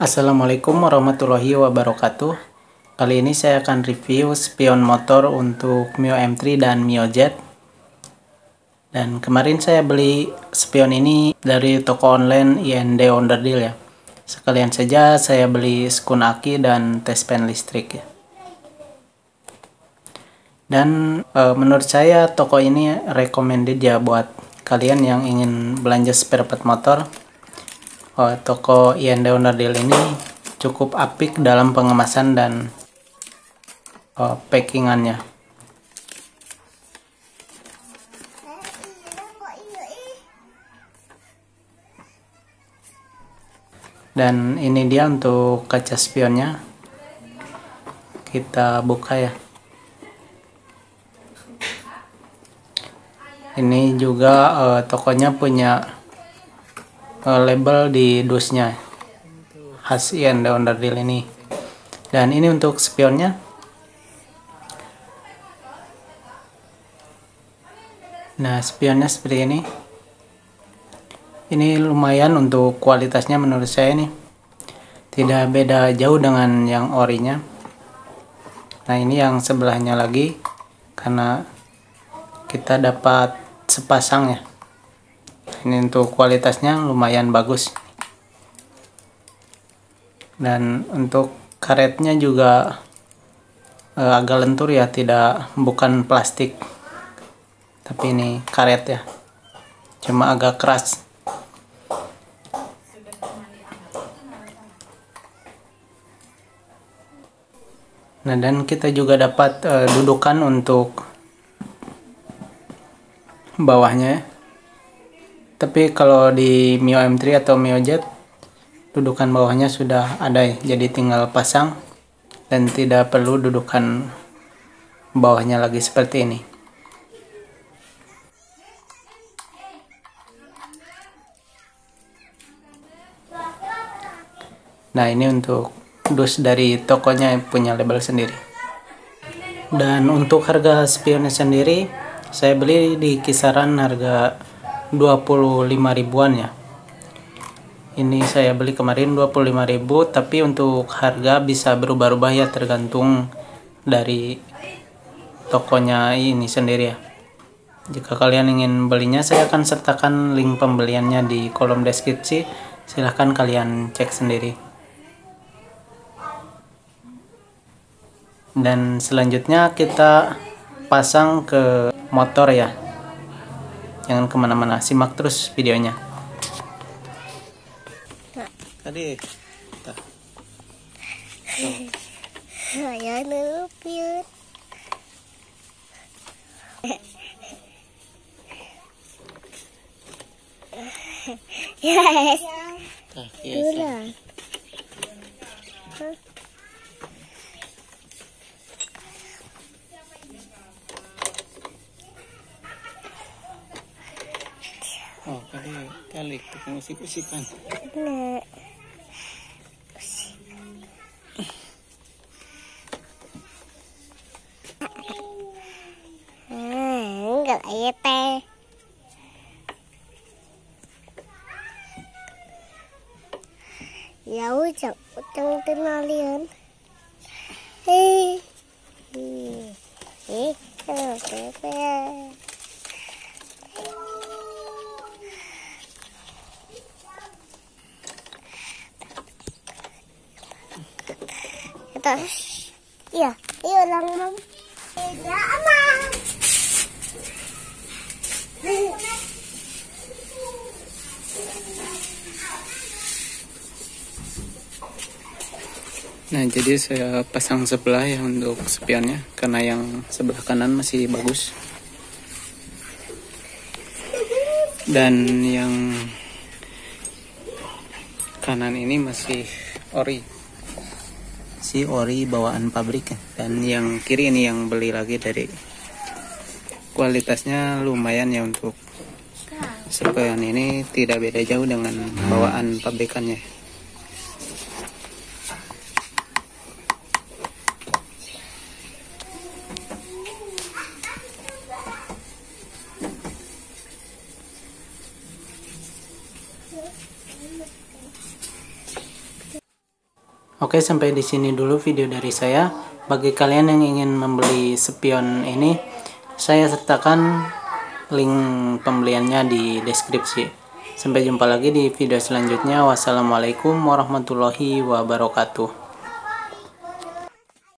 Assalamualaikum warahmatullahi wabarakatuh. Kali ini saya akan review spion motor untuk Mio M3 dan Mio Z. Dan kemarin saya beli spion ini dari toko online IND Onderdil ya. Sekalian saja saya beli skun aki dan tes pen listrik ya. Dan menurut saya toko ini recommended ya buat kalian yang ingin belanja spare part motor. Toko IND Onderdil ini cukup apik dalam pengemasan dan packingannya. Dan ini dia untuk kaca spionnya. Kita buka ya. Ini juga tokonya punya label di dusnya khas IND Onderdil ini. Dan ini untuk spionnya. Nah, spionnya seperti ini. Ini lumayan untuk kualitasnya menurut saya nih. Tidak beda jauh dengan yang orinya. Nah, ini yang sebelahnya lagi karena kita dapat sepasang ya. Ini untuk kualitasnya lumayan bagus. Dan untuk karetnya juga agak lentur ya, bukan plastik. Tapi ini karet ya. Cuma agak keras. Nah, dan kita juga dapat dudukan untuk bawahnya. Tapi kalau di Mio M3 atau Mio Z, dudukan bawahnya sudah ada ya. Jadi tinggal pasang dan tidak perlu dudukan bawahnya lagi seperti ini. Nah, ini untuk dus dari tokonya punya label sendiri. Dan untuk harga spionnya sendiri, saya beli di kisaran harga 25 ribuan ya. Ini saya beli kemarin 25.000, tapi untuk harga bisa berubah-ubah ya, tergantung dari tokonya ini sendiri ya. Jika kalian ingin belinya, saya akan sertakan link pembeliannya di kolom deskripsi. Silahkan kalian cek sendiri. Dan selanjutnya kita pasang ke motor ya. Jangan kemana-mana, simak terus videonya. Tadi saya ngelupin. Yes. Yes. Oh, kali tukang usik-usikan. Nah. Enggak ya teh. Ya udah, utang kenalian. Terus, iya, ulang mam. Ya mam. Nah, jadi saya pasang sebelah ya untuk spionnya, karena yang sebelah kanan masih bagus. Dan yang kanan ini masih ori. Si ori bawaan pabrik ya. Dan yang kiri ini yang beli lagi dari kualitasnya lumayan ya, untuk spion ini tidak beda jauh dengan bawaan pabrikannya. Oke, sampai di sini dulu video dari saya. Bagi kalian yang ingin membeli spion ini, saya sertakan link pembeliannya di deskripsi. Sampai jumpa lagi di video selanjutnya. Wassalamualaikum warahmatullahi wabarakatuh.